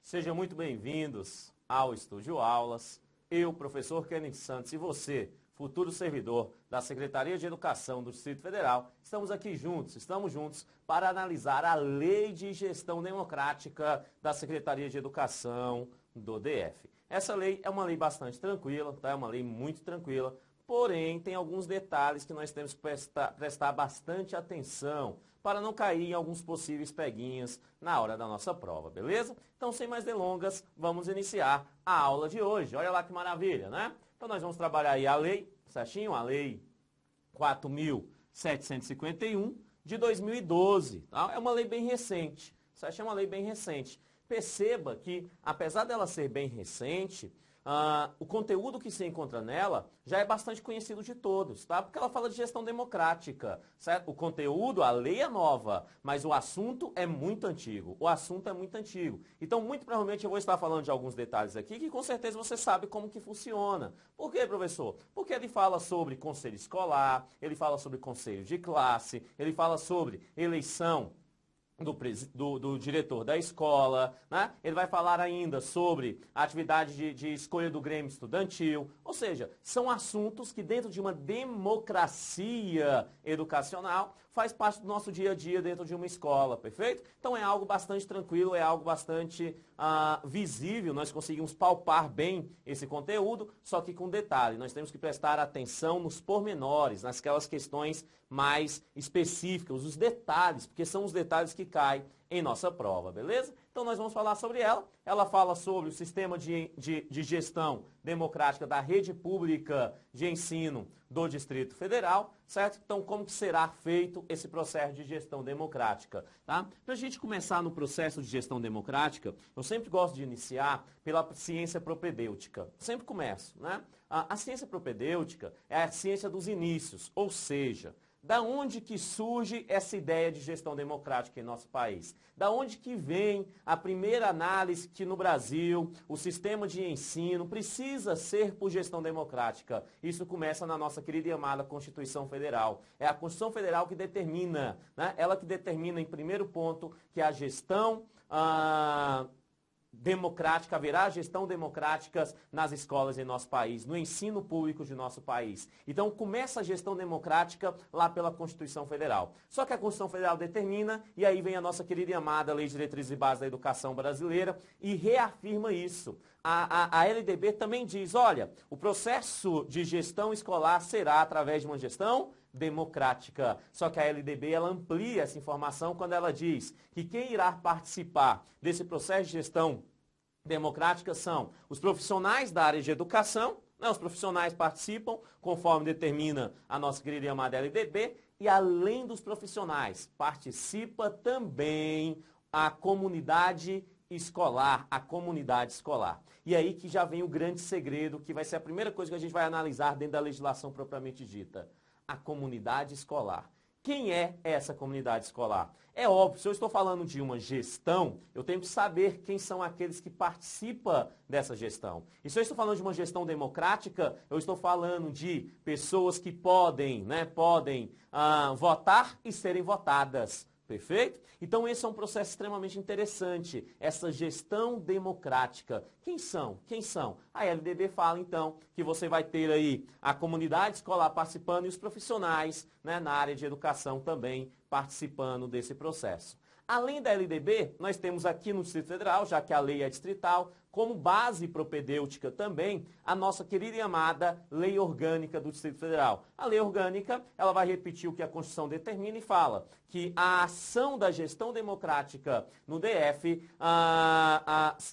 Sejam muito bem-vindos ao Estúdio Aulas. Eu, professor Kenneth Santos, e você, futuro servidor da Secretaria de Educação do Distrito Federal, estamos juntos para analisar a Lei de Gestão Democrática da Secretaria de Educação do DF. Essa lei é uma lei bastante tranquila, tá? É uma lei muito tranquila, porém tem alguns detalhes que nós temos que prestar bastante atenção para não cair em alguns possíveis peguinhas na hora da nossa prova, beleza? Então, sem mais delongas, vamos iniciar a aula de hoje. Olha lá que maravilha, né? Então, nós vamos trabalhar aí a lei, certinho? A lei 4.751 de 2012, tá? É uma lei bem recente, certo? É uma lei bem recente. Perceba que, apesar dela ser bem recente, o conteúdo que se encontra nela já é bastante conhecido de todos, tá? Porque ela fala de gestão democrática, certo? O conteúdo, a lei é nova, mas o assunto é muito antigo. Então, muito provavelmente eu vou estar falando de alguns detalhes aqui que com certeza você sabe como que funciona. Por quê, professor? Porque ele fala sobre conselho escolar, ele fala sobre conselho de classe, ele fala sobre eleição do diretor da escola, né? Ele vai falar ainda sobre a atividade de escolha do Grêmio Estudantil, ou seja, são assuntos que dentro de uma democracia educacional faz parte do nosso dia a dia dentro de uma escola, perfeito? Então é algo bastante tranquilo, é algo bastante visível, nós conseguimos palpar bem esse conteúdo, só que com detalhe, nós temos que prestar atenção nos pormenores, nasquelas questões mais específicas, os detalhes, porque são os detalhes que caem em nossa prova, beleza? Então nós vamos falar sobre ela. Ela fala sobre o sistema de gestão democrática da rede pública de ensino do Distrito Federal, certo? Então como que será feito esse processo de gestão democrática, tá? Para a gente começar no processo de gestão democrática, eu sempre gosto de iniciar pela ciência propedêutica. Sempre começo, né? A ciência propedêutica é a ciência dos inícios, ou seja, da onde que surge essa ideia de gestão democrática em nosso país? Da onde que vem a primeira análise que no Brasil o sistema de ensino precisa ser por gestão democrática? Isso começa na nossa querida e amada Constituição Federal. É a Constituição Federal que determina, né? Ela que determina em primeiro ponto que a gestão democrática, haverá gestão democrática nas escolas em nosso país, no ensino público de nosso país. Então começa a gestão democrática lá pela Constituição Federal. Só que a Constituição Federal determina, e aí vem a nossa querida e amada Lei de Diretrizes e Bases da Educação Brasileira e reafirma isso. A LDB também diz, olha, o processo de gestão escolar será através de uma gestão democrática. Só que a LDB ela amplia essa informação quando ela diz que quem irá participar desse processo de gestão democrática são os profissionais da área de educação, né? Os profissionais participam conforme determina a nossa querida e amada LDB, e além dos profissionais, participa também a comunidade escolar, E aí que já vem o grande segredo, que vai ser a primeira coisa que a gente vai analisar dentro da legislação propriamente dita. A comunidade escolar. Quem é essa comunidade escolar? É óbvio, se eu estou falando de uma gestão, eu tenho que saber quem são aqueles que participam dessa gestão. E se eu estou falando de uma gestão democrática, eu estou falando de pessoas que podem votar e serem votadas. Perfeito? Então esse é um processo extremamente interessante, essa gestão democrática. Quem são? A LDB fala então que você vai ter aí a comunidade escolar participando e os profissionais, né, na área de educação também participando desse processo. Além da LDB, nós temos aqui no Distrito Federal, já que a lei é distrital, como base propedêutica também, a nossa querida e amada Lei Orgânica do Distrito Federal. A Lei Orgânica, ela vai repetir o que a Constituição determina e fala que a ação da gestão democrática no DF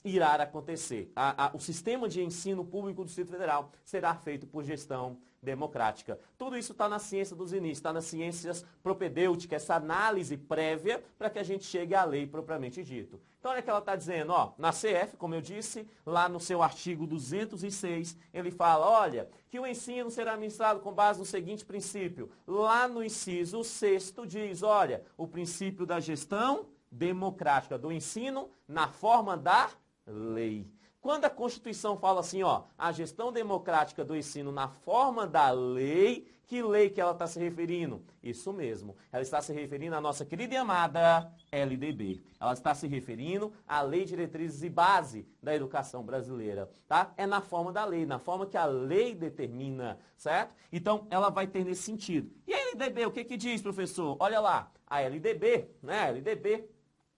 irá acontecer. O sistema de ensino público do Distrito Federal será feito por gestão democrática. Tudo isso está na ciência dos inícios, está nas ciências propedêuticas, essa análise prévia para que a gente chegue à lei propriamente dito. Então olha o que ela está dizendo, ó, na CF, como eu disse, lá no seu artigo 206, ele fala, olha, que o ensino será ministrado com base no seguinte princípio. Lá no inciso 6º diz, olha, o princípio da gestão democrática do ensino na forma da lei. Quando a Constituição fala assim, ó, a gestão democrática do ensino na forma da lei, que lei que ela está se referindo? Isso mesmo, ela está se referindo à nossa querida e amada LDB. Ela está se referindo à Lei de Diretrizes e Base da Educação Brasileira, tá? É na forma da lei, na forma que a lei determina, certo? Então, ela vai ter nesse sentido. E a LDB, o que que diz, professor? Olha lá, a LDB, né? A LDB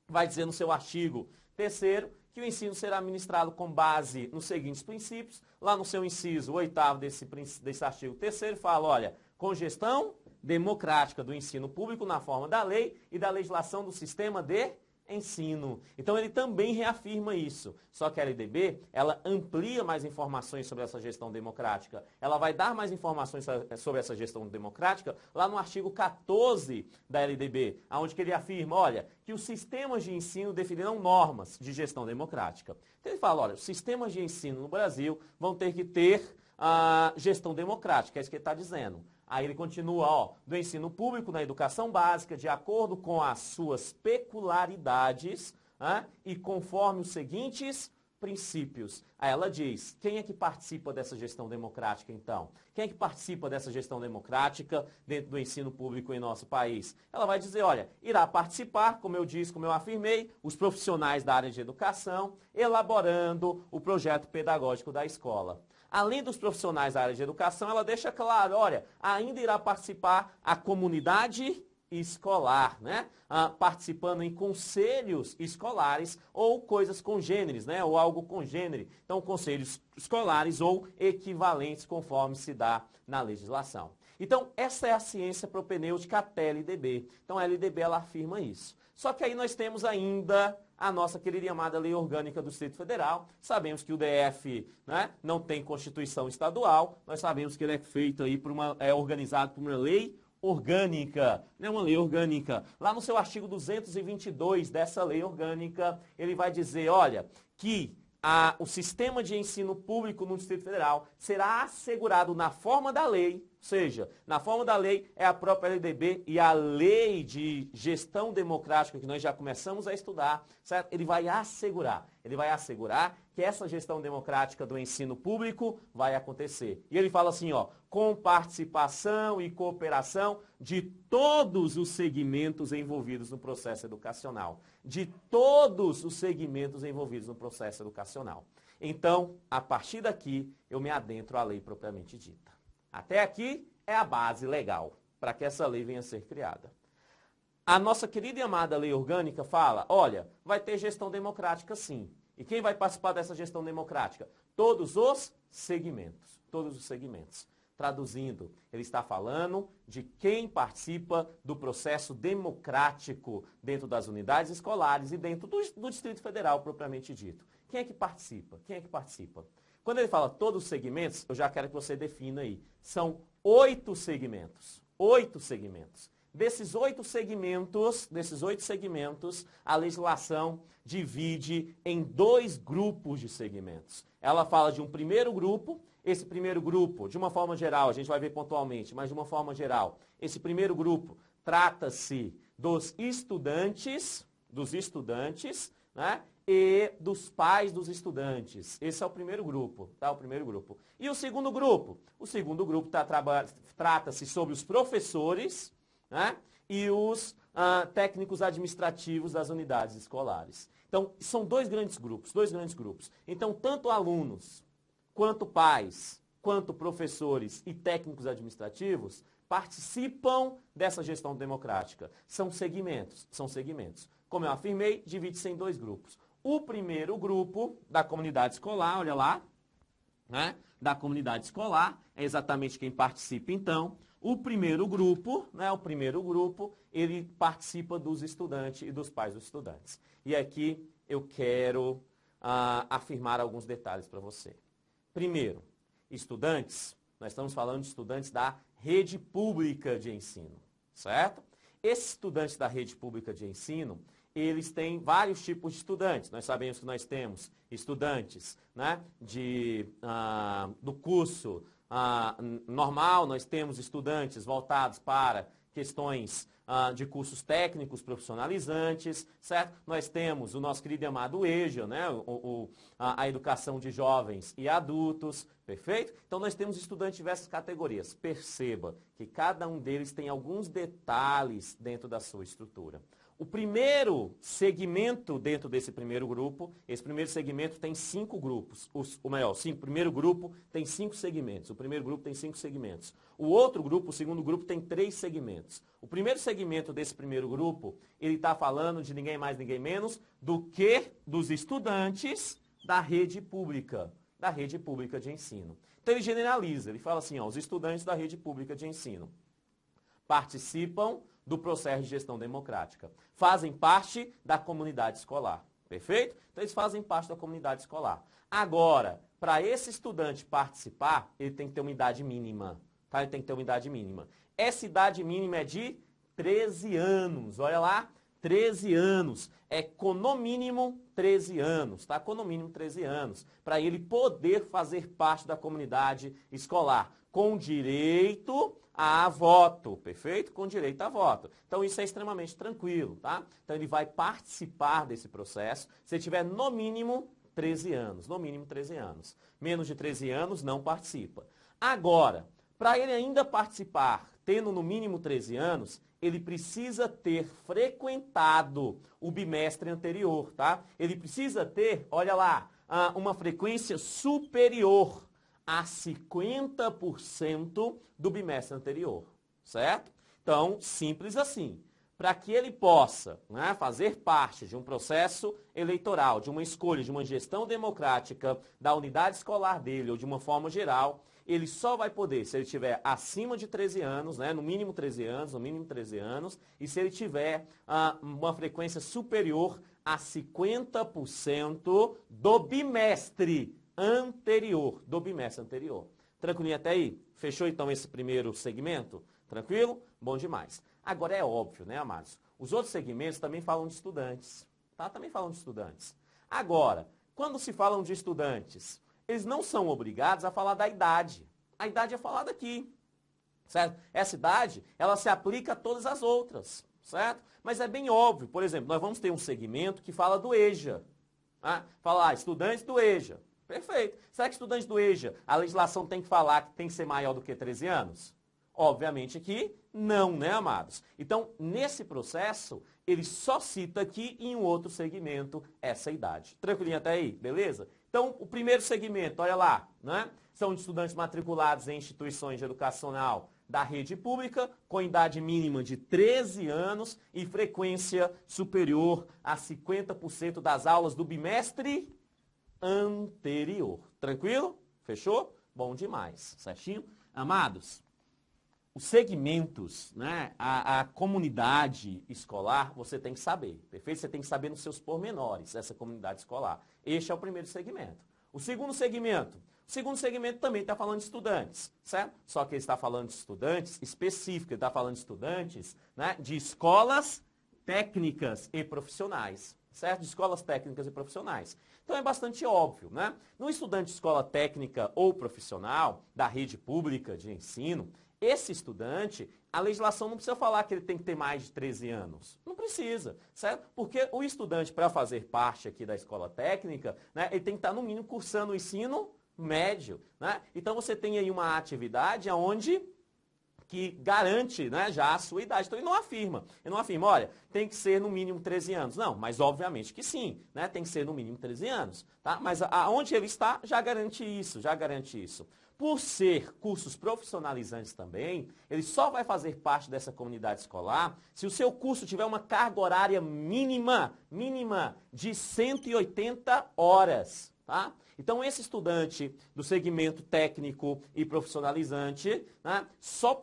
vai dizer no seu artigo 3º que o ensino será ministrado com base nos seguintes princípios. Lá no seu inciso 8º desse artigo 3º fala, olha, com gestão democrática do ensino público na forma da lei e da legislação do sistema de ensino. Então ele também reafirma isso. Só que a LDB, ela amplia mais informações sobre essa gestão democrática. Ela vai dar mais informações sobre essa gestão democrática lá no artigo 14 da LDB, onde que ele afirma, olha, que os sistemas de ensino definirão normas de gestão democrática. Então ele fala, olha, os sistemas de ensino no Brasil vão ter que ter a gestão democrática, é isso que ele está dizendo. Aí ele continua, ó, do ensino público na educação básica, de acordo com as suas peculiaridades, e conforme os seguintes princípios. Aí ela diz, quem é que participa dessa gestão democrática, então? Quem é que participa dessa gestão democrática dentro do ensino público em nosso país? Ela vai dizer, olha, irá participar, como eu disse, como eu afirmei, os profissionais da área de educação, elaborando o projeto pedagógico da escola. Além dos profissionais da área de educação, ela deixa claro, olha, ainda irá participar a comunidade escolar, né? Participando em conselhos escolares ou coisas congêneres, né? Ou algo congênere. Então, conselhos escolares ou equivalentes, conforme se dá na legislação. Então, essa é a ciência propedêutica até LDB. Então, a LDB, ela afirma isso. Só que aí nós temos ainda a nossa querida e amada Lei Orgânica do Distrito Federal. Sabemos que o DF, né, não tem Constituição estadual. Nós sabemos que ele é feito aí organizado por uma lei orgânica, né, uma lei orgânica. Lá no seu artigo 222 dessa lei orgânica, ele vai dizer, olha, que o sistema de ensino público no Distrito Federal será assegurado na forma da lei, ou seja, na forma da lei é a própria LDB e a lei de gestão democrática que nós já começamos a estudar, certo? Ele vai assegurar que essa gestão democrática do ensino público vai acontecer. E ele fala assim, ó, com participação e cooperação de todos os segmentos envolvidos no processo educacional. De todos os segmentos envolvidos no processo educacional. Então, a partir daqui, eu me adentro à lei propriamente dita. Até aqui é a base legal para que essa lei venha a ser criada. A nossa querida e amada lei orgânica fala, olha, vai ter gestão democrática sim. E quem vai participar dessa gestão democrática? Todos os segmentos. Todos os segmentos. Traduzindo, ele está falando de quem participa do processo democrático dentro das unidades escolares e dentro do Distrito Federal propriamente dito. Quem é que participa? Quem é que participa? Quando ele fala todos os segmentos, eu já quero que você defina aí. São 8 segmentos. 8 segmentos. Desses 8 segmentos, a legislação divide em 2 grupos de segmentos. Ela fala de um primeiro grupo. Esse primeiro grupo, de uma forma geral, a gente vai ver pontualmente, mas de uma forma geral, esse primeiro grupo trata-se dos estudantes, né? E dos pais dos estudantes. Esse é o primeiro grupo, tá? O primeiro grupo. E o segundo grupo? O segundo grupo trata-se sobre os professores, né? E os técnicos administrativos das unidades escolares. Então, são 2 grandes grupos, 2 grandes grupos. Então, tanto alunos, quanto pais, quanto professores e técnicos administrativos participam dessa gestão democrática. São segmentos, são segmentos. Como eu afirmei, divide-se em 2 grupos. O primeiro grupo da comunidade escolar, olha lá, né? Da comunidade escolar, é exatamente quem participa então. O primeiro grupo, né? O primeiro grupo, ele participa dos estudantes e dos pais dos estudantes. E aqui eu quero afirmar alguns detalhes para você. Primeiro, estudantes, nós estamos falando de estudantes da rede pública de ensino, certo? Esses estudantes da rede pública de ensino, eles têm vários tipos de estudantes. Nós sabemos que nós temos estudantes, né, do curso normal, nós temos estudantes voltados para questões de cursos técnicos profissionalizantes, certo? Nós temos o nosso querido e amado EJA, né? A educação de jovens e adultos, perfeito? Então nós temos estudantes de diversas categorias. Perceba que cada um deles tem alguns detalhes dentro da sua estrutura. O primeiro segmento dentro desse primeiro grupo, esse primeiro segmento tem 5 grupos. O primeiro grupo tem 5 segmentos. O primeiro grupo tem 5 segmentos. O outro grupo, o segundo grupo, tem 3 segmentos. O primeiro segmento desse primeiro grupo, ele está falando de ninguém mais, ninguém menos do que dos estudantes da rede pública de ensino. Então ele generaliza, ele fala assim, ó, os estudantes da rede pública de ensino participam do processo de gestão democrática. Fazem parte da comunidade escolar. Perfeito? Então, eles fazem parte da comunidade escolar. Agora, para esse estudante participar, ele tem que ter uma idade mínima. Tá? Ele tem que ter uma idade mínima. Essa idade mínima é de 13 anos. Olha lá, 13 anos. É no mínimo 13 anos, tá? No mínimo 13 anos. Para ele poder fazer parte da comunidade escolar. Com direito a voto, perfeito? Com direito a voto. Então, isso é extremamente tranquilo, tá? Então, ele vai participar desse processo se ele tiver no mínimo 13 anos. No mínimo 13 anos. Menos de 13 anos, não participa. Agora, para ele ainda participar, tendo no mínimo 13 anos, ele precisa ter frequentado o bimestre anterior, tá? Ele precisa ter, olha lá, uma frequência superior a 50% do bimestre anterior, certo? Então, simples assim. Para que ele possa, né, fazer parte de um processo eleitoral, de uma escolha, de uma gestão democrática da unidade escolar dele ou de uma forma geral, ele só vai poder se ele tiver acima de 13 anos, né, no mínimo 13 anos, e se ele tiver uma frequência superior a 50% do bimestre anterior. Tranquilinho até aí? Fechou então esse primeiro segmento? Tranquilo? Bom demais. Agora é óbvio, né, amados? Os outros segmentos também falam de estudantes, tá? Também falam de estudantes. Agora, quando se falam de estudantes, eles não são obrigados a falar da idade. A idade é falada aqui, certo? Essa idade, ela se aplica a todas as outras, certo? Mas é bem óbvio. Por exemplo, nós vamos ter um segmento que fala do EJA. Tá? Fala, estudantes do EJA. Perfeito. Será que estudante do EJA, a legislação tem que falar que tem que ser maior do que 13 anos? Obviamente que não, né, amados? Então, nesse processo, ele só cita aqui em um outro segmento essa idade. Tranquilinho até aí? Beleza? Então, o primeiro segmento, olha lá, né? São de estudantes matriculados em instituições educacional da rede pública, com idade mínima de 13 anos e frequência superior a 50% das aulas do bimestre anterior. Tranquilo? Fechou? Bom demais. Certinho? Amados, os segmentos, né, a comunidade escolar, você tem que saber, perfeito? Você tem que saber nos seus pormenores, essa comunidade escolar. Este é o primeiro segmento. O segundo segmento também está falando de estudantes, certo? Só que ele está falando de estudantes específicos, ele está falando de estudantes, né, de escolas técnicas e profissionais, certo? De escolas técnicas e profissionais. Então é bastante óbvio, né? No estudante de escola técnica ou profissional da rede pública de ensino, esse estudante, a legislação não precisa falar que ele tem que ter mais de 13 anos. Não precisa, certo? Porque o estudante, para fazer parte aqui da escola técnica, né, ele tem que estar, no mínimo, cursando o ensino médio, né? Então você tem aí uma atividade onde que garante, né, já a sua idade. Então ele não afirma, olha, tem que ser no mínimo 13 anos. Não, mas obviamente que sim, né, tem que ser no mínimo 13 anos. Tá? Mas aonde ele está já garante isso, Por ser cursos profissionalizantes também, ele só vai fazer parte dessa comunidade escolar se o seu curso tiver uma carga horária mínima de 180 horas, tá? Então, esse estudante do segmento técnico e profissionalizante, né, só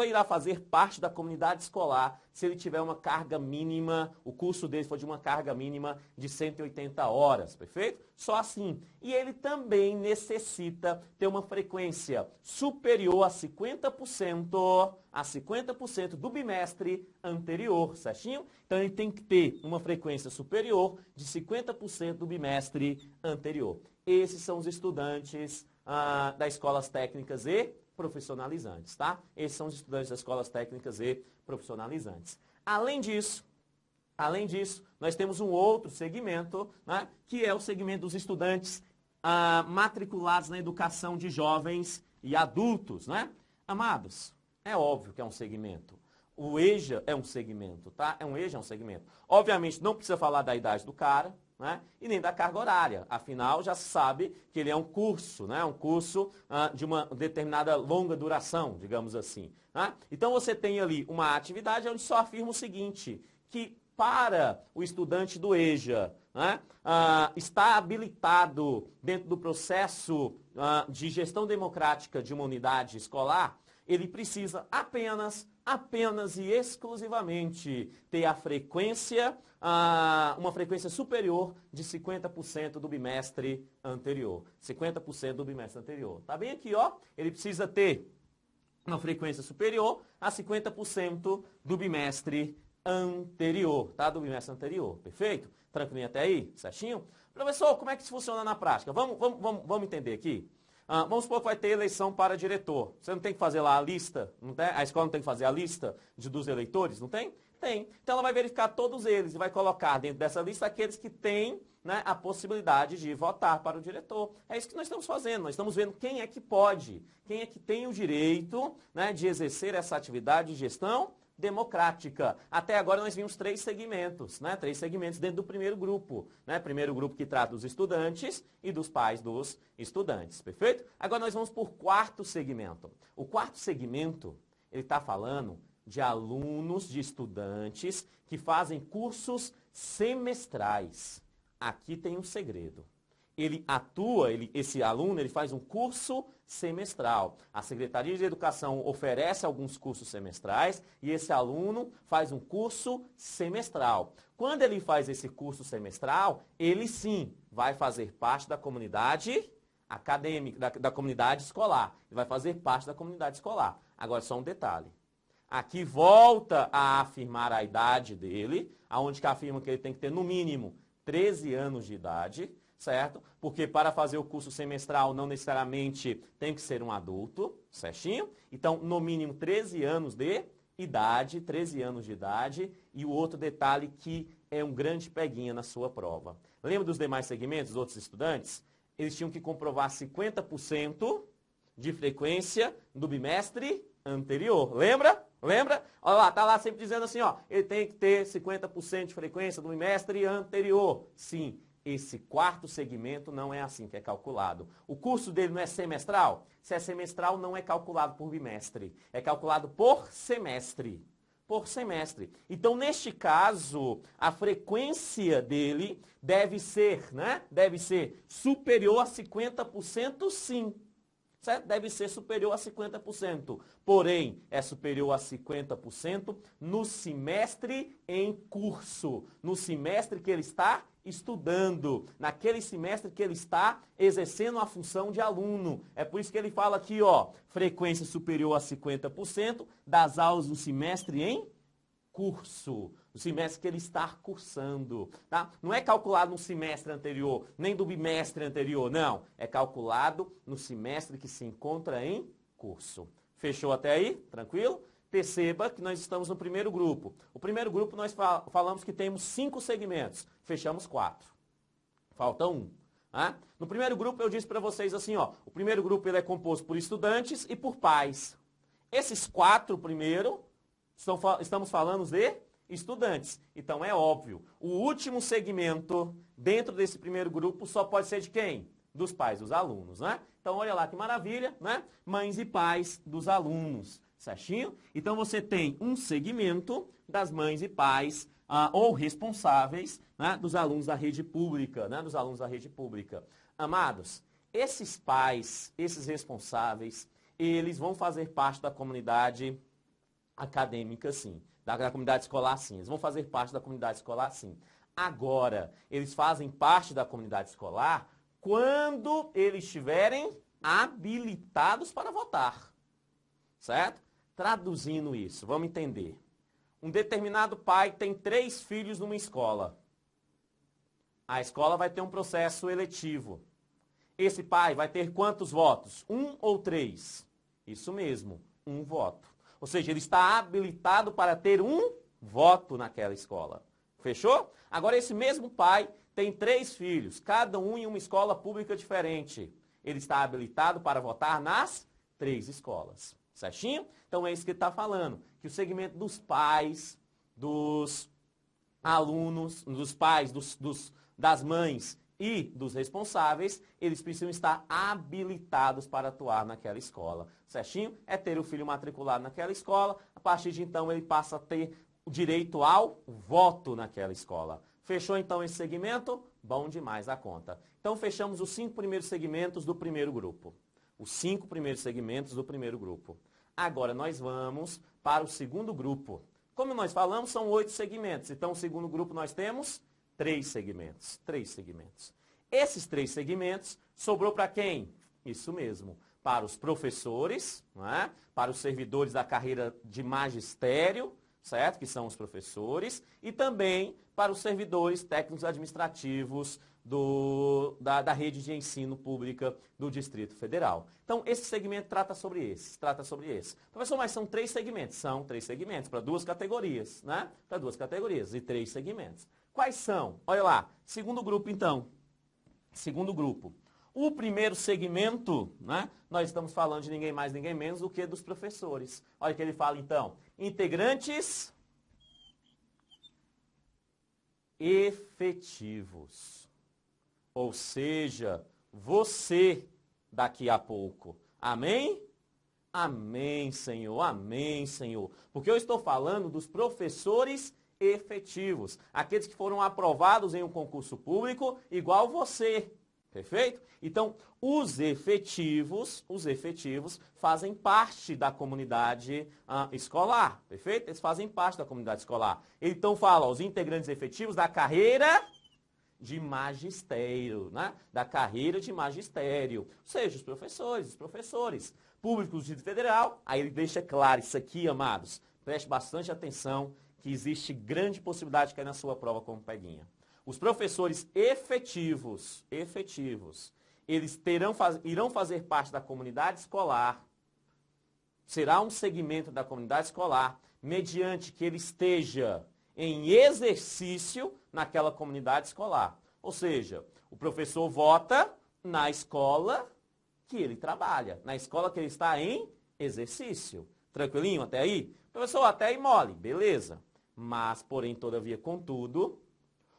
irá fazer parte da comunidade escolar se ele tiver uma carga mínima, o curso dele for de uma carga mínima de 180 horas, perfeito? Só assim. E ele também necessita ter uma frequência superior a 50% do bimestre anterior, certinho? Então, ele tem que ter uma frequência superior de 50% do bimestre anterior. Esses são os estudantes das escolas técnicas e profissionalizantes, tá? Esses são os estudantes das escolas técnicas e profissionalizantes. Além disso, nós temos um outro segmento, né, que é o segmento dos estudantes matriculados na educação de jovens e adultos, né? Amados, é óbvio que é um segmento. O EJA é um segmento, tá? O EJA é um segmento. Obviamente, não precisa falar da idade do cara, né? E nem da carga horária. Afinal, já se sabe que ele é um curso, né? Um curso de uma determinada longa duração, digamos assim. Né? Então, você tem ali uma atividade onde só afirma o seguinte, que para o estudante do EJA, né, está habilitado dentro do processo de gestão democrática de uma unidade escolar, ele precisa apenas e exclusivamente ter a frequência, uma frequência superior de 50% do bimestre anterior. 50% do bimestre anterior. Tá bem aqui, ó. Ele precisa ter uma frequência superior a 50% do bimestre anterior, tá? Do bimestre anterior, perfeito? Tranquilinho até aí? Certinho? Professor, como é que isso funciona na prática? Vamos entender aqui? Vamos supor que vai ter eleição para diretor. Você não tem que fazer lá a lista? Não tem? A escola não tem que fazer a lista dos eleitores? Não tem? Tem. Então ela vai verificar todos eles e vai colocar dentro dessa lista aqueles que têm, né, a possibilidade de votar para o diretor. É isso que nós estamos fazendo. Nós estamos vendo quem é que pode, quem é que tem o direito, né, de exercer essa atividade de gestão democrática. Até agora nós vimos 3 segmentos, né? 3 segmentos dentro do primeiro grupo, né? Primeiro grupo que trata dos estudantes e dos pais dos estudantes, perfeito? Agora nós vamos por quarto segmento. O quarto segmento, ele está falando de alunos, de estudantes que fazem cursos semestrais. Aqui tem um segredo. Ele atua, esse aluno, ele faz um curso semestral. A Secretaria de Educação oferece alguns cursos semestrais e esse aluno faz um curso semestral. Quando ele faz esse curso semestral, ele sim vai fazer parte da comunidade acadêmica, da comunidade escolar. Ele vai fazer parte da comunidade escolar. Agora, só um detalhe. Aqui volta a afirmar a idade dele, aonde que afirma que ele tem que ter no mínimo 13 anos de idade, certo? Porque para fazer o curso semestral não necessariamente tem que ser um adulto, certinho? Então, no mínimo 13 anos de idade, 13 anos de idade. E o outro detalhe que é um grande peguinha na sua prova. Lembra dos demais segmentos, dos outros estudantes? Eles tinham que comprovar 50% de frequência do bimestre anterior. Lembra? Lembra? Olha lá, tá lá sempre dizendo assim, ó, ele tem que ter 50% de frequência do bimestre anterior. Sim. Esse quarto segmento não é assim que é calculado. O curso dele não é semestral? Se é semestral, não é calculado por bimestre. É calculado por semestre. Por semestre. Então, neste caso, a frequência dele deve ser, né? Deve ser superior a 50%, sim. Certo? Deve ser superior a 50%. Porém, é superior a 50% no semestre em curso. No semestre que ele está estudando, naquele semestre que ele está exercendo a função de aluno. É por isso que ele fala aqui, ó, frequência superior a 50% das aulas do semestre em curso. O semestre que ele está cursando, tá? Não é calculado no semestre anterior, nem do bimestre anterior, não. É calculado no semestre que se encontra em curso. Fechou até aí? Tranquilo? Perceba que nós estamos no primeiro grupo. O primeiro grupo nós falamos que temos 5 segmentos. Fechamos 4. Falta 1. Tá? No primeiro grupo eu disse para vocês assim, ó. O primeiro grupo ele é composto por estudantes e por pais. Esses 4 primeiro, estamos falando de estudantes. Então é óbvio. O último segmento dentro desse primeiro grupo só pode ser de quem? Dos pais dos alunos, né? Então olha lá que maravilha, né? Mães e pais dos alunos. Certinho? Então você tem um segmento das mães e pais ou responsáveis, né, dos alunos da rede pública, né, dos alunos da rede pública. Amados, esses pais, esses responsáveis, eles vão fazer parte da comunidade acadêmica, sim. Da comunidade escolar, sim. Eles vão fazer parte da comunidade escolar, sim. Agora, eles fazem parte da comunidade escolar quando eles estiverem habilitados para votar. Certo? Traduzindo isso, vamos entender. Um determinado pai tem 3 filhos numa escola. A escola vai ter um processo eletivo. Esse pai vai ter quantos votos? 1 ou 3? Isso mesmo, um voto. Ou seja, ele está habilitado para ter um voto naquela escola. Fechou? Agora, esse mesmo pai tem 3 filhos, cada um em uma escola pública diferente. Ele está habilitado para votar nas 3 escolas. Certinho? Então, é isso que ele está falando. Que o segmento dos pais, dos alunos, dos pais, das mães e dos responsáveis, eles precisam estar habilitados para atuar naquela escola. Certinho? É ter o filho matriculado naquela escola. A partir de então, ele passa a ter o direito ao voto naquela escola. Fechou então esse segmento? Bom demais a conta. Então, fechamos os 5 primeiros segmentos do primeiro grupo. Os 5 primeiros segmentos do primeiro grupo. Agora, nós vamos para o segundo grupo. Como nós falamos, são 8 segmentos. Então, o segundo grupo nós temos 3 segmentos. 3 segmentos. Esses 3 segmentos sobrou para quem? Isso mesmo. Para os professores, não é? Para os servidores da carreira de magistério, certo? Que são os professores. E também para os servidores técnicos administrativos da rede de ensino pública do Distrito Federal. Então, esse segmento trata sobre esse. Professor, mas são 3 segmentos? São 3 segmentos, para 2 categorias, né? Para 2 categorias e 3 segmentos. Quais são? Olha lá, segundo grupo então. Segundo grupo. O primeiro segmento, né? Nós estamos falando de ninguém mais, ninguém menos do que dos professores. Olha o que ele fala então. Integrantes efetivos. Ou seja, você daqui a pouco. Amém? Amém, Senhor. Amém, Senhor. Porque eu estou falando dos professores efetivos. Aqueles que foram aprovados em um concurso público, igual você. Perfeito? Então, os efetivos fazem parte da comunidade escolar. Perfeito? Eles fazem parte da comunidade escolar. Então, fala, os integrantes efetivos da carreira de magistério, né? Da carreira de magistério. Ou seja, os professores públicos do Distrito Federal. Aí ele deixa claro isso aqui, amados. Preste bastante atenção que existe grande possibilidade de cair na sua prova como peguinha. Os professores efetivos, eles irão fazer parte da comunidade escolar. Será um segmento da comunidade escolar, mediante que ele esteja em exercício naquela comunidade escolar. Ou seja, o professor vota na escola que ele trabalha, na escola que ele está em exercício. Tranquilinho até aí? Professor, até aí mole, beleza. Mas, porém, todavia, contudo,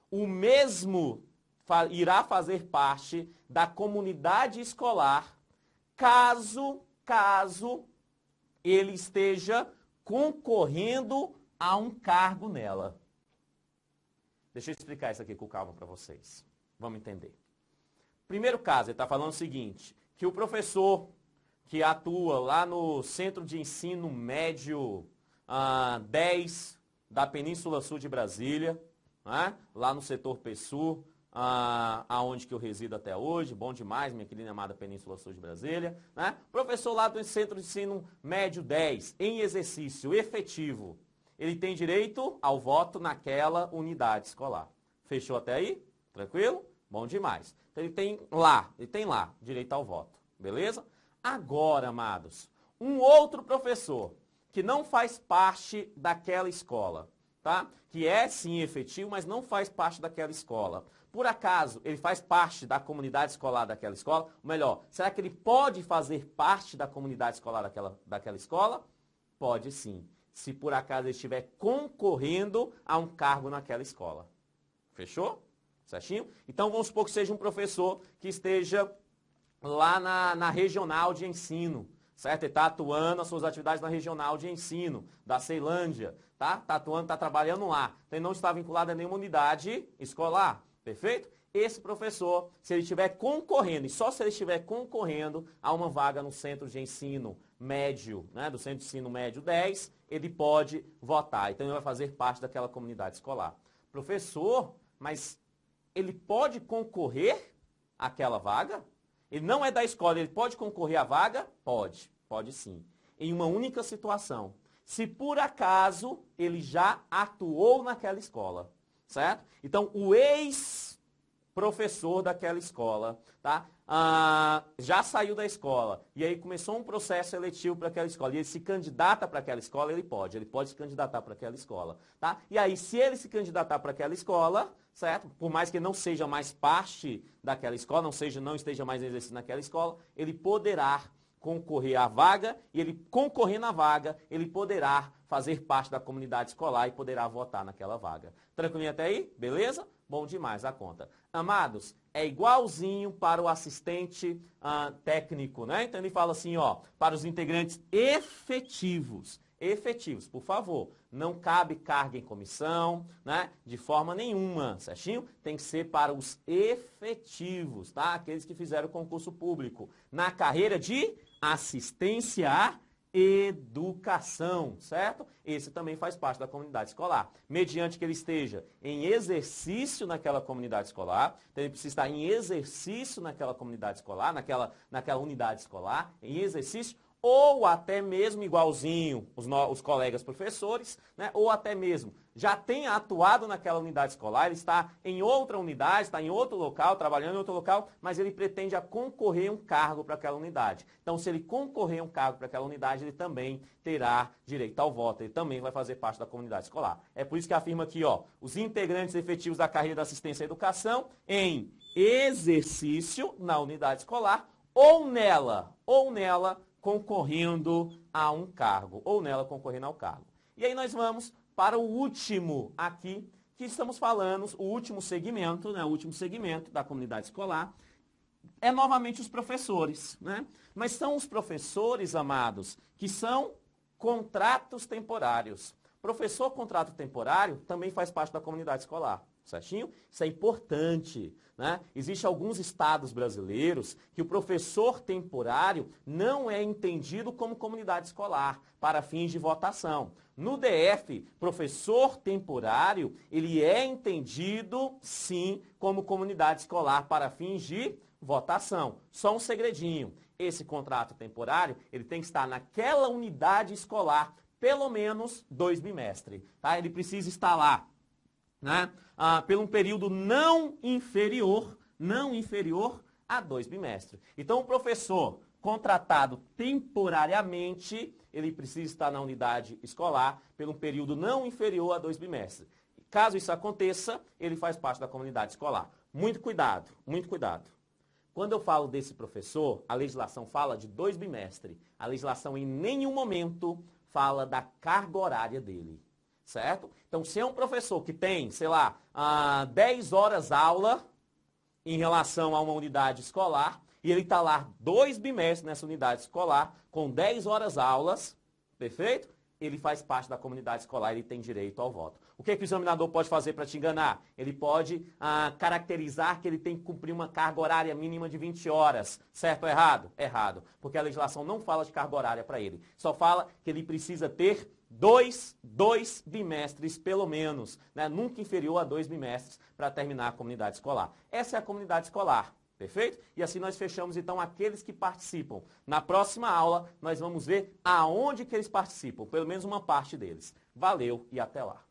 o mesmo irá fazer parte da comunidade escolar caso ele esteja concorrendo a um cargo nela. Deixa eu explicar isso aqui com calma para vocês. Vamos entender. Primeiro caso, ele está falando o seguinte, que o professor que atua lá no Centro de Ensino Médio 10 da Península Sul de Brasília, né? Lá no setor PSU, aonde que eu resido até hoje, bom demais, minha querida amada Península Sul de Brasília, né? Professor lá do Centro de Ensino Médio 10, em exercício efetivo, ele tem direito ao voto naquela unidade escolar. Fechou até aí? Tranquilo? Bom demais. Então ele tem lá direito ao voto, beleza? Agora, amados, um outro professor que não faz parte daquela escola, tá? Que é sim efetivo, mas não faz parte daquela escola. Por acaso, ele faz parte da comunidade escolar daquela escola? Ou melhor, será que ele pode fazer parte da comunidade escolar daquela escola? Pode sim, se por acaso ele estiver concorrendo a um cargo naquela escola. Fechou? Certinho? Então vamos supor que seja um professor que esteja lá na regional de ensino, certo? Ele está atuando as suas atividades na regional de ensino da Ceilândia, tá? Está atuando, está trabalhando lá. Então ele não está vinculado a nenhuma unidade escolar, perfeito? Esse professor, se ele estiver concorrendo, e só se ele estiver concorrendo a uma vaga no Centro de Ensino Médio, né, do Centro de Ensino Médio 10, ele pode votar. Então ele vai fazer parte daquela comunidade escolar. Professor, mas ele pode concorrer àquela vaga? Ele não é da escola, ele pode concorrer à vaga? Pode sim. Em uma única situação. Se por acaso ele já atuou naquela escola, certo? Então o professor daquela escola, tá? Já saiu da escola e aí começou um processo seletivo para aquela escola e ele se candidata para aquela escola, ele pode se candidatar para aquela escola, tá? E aí, se ele se candidatar para aquela escola, certo? Por mais que não seja mais parte daquela escola, não esteja mais exercendo naquela escola, ele poderá concorrer à vaga e ele concorrendo à vaga, ele poderá fazer parte da comunidade escolar e poderá votar naquela vaga. Tranquilinho até aí? Beleza? Bom demais a conta. Amados, é igualzinho para o assistente técnico, né? Então ele fala assim, ó, para os integrantes efetivos. Efetivos, por favor, não cabe carga em comissão, né? De forma nenhuma, certinho? Tem que ser para os efetivos, tá? Aqueles que fizeram concurso público na carreira de assistência à educação, certo? Esse também faz parte da comunidade escolar. Mediante que ele esteja em exercício naquela comunidade escolar, então ele precisa estar em exercício naquela comunidade escolar, naquela unidade escolar, em exercício, ou até mesmo igualzinho os colegas professores, né? Ou até mesmo já tenha atuado naquela unidade escolar, ele está em outra unidade, está em outro local, trabalhando em outro local, mas ele pretende a concorrer um cargo para aquela unidade. Então, se ele concorrer um cargo para aquela unidade, ele também terá direito ao voto, ele também vai fazer parte da comunidade escolar. É por isso que afirma aqui, ó, os integrantes efetivos da carreira da assistência à educação em exercício na unidade escolar ou nela, concorrendo a um cargo, ou nela concorrendo ao cargo. E aí nós vamos para o último aqui, que estamos falando, o último segmento, né, o último segmento da comunidade escolar, é novamente os professores, né? Mas são os professores, amados, que são contratos temporários. Professor contrato temporário também faz parte da comunidade escolar. Certinho? Isso é importante, né? Existem alguns estados brasileiros que o professor temporário não é entendido como comunidade escolar para fins de votação. No DF, professor temporário, ele é entendido, sim, como comunidade escolar para fins de votação. Só um segredinho, esse contrato temporário, ele tem que estar naquela unidade escolar pelo menos 2 bimestres, tá? Ele precisa estar lá, né? Pelo um período não inferior a 2 bimestres. Então, o professor contratado temporariamente, ele precisa estar na unidade escolar pelo um período não inferior a 2 bimestres. Caso isso aconteça, ele faz parte da comunidade escolar. Muito cuidado, muito cuidado. Quando eu falo desse professor, a legislação fala de 2 bimestres. A legislação em nenhum momento fala da carga horária dele. Certo? Então, se é um professor que tem, sei lá, 10 horas aula em relação a uma unidade escolar, e ele está lá 2 bimestres nessa unidade escolar, com 10 horas aulas, perfeito? Ele faz parte da comunidade escolar, ele tem direito ao voto. O que o examinador pode fazer para te enganar? Ele pode caracterizar que ele tem que cumprir uma carga horária mínima de 20 horas. Certo ou errado? Errado. Porque a legislação não fala de carga horária para ele. Só fala que ele precisa ter dois bimestres, pelo menos, né? Nunca inferior a 2 bimestres para terminar a comunidade escolar. Essa é a comunidade escolar. Perfeito? E assim nós fechamos, então, aqueles que participam. Na próxima aula, nós vamos ver aonde que eles participam, pelo menos uma parte deles. Valeu e até lá.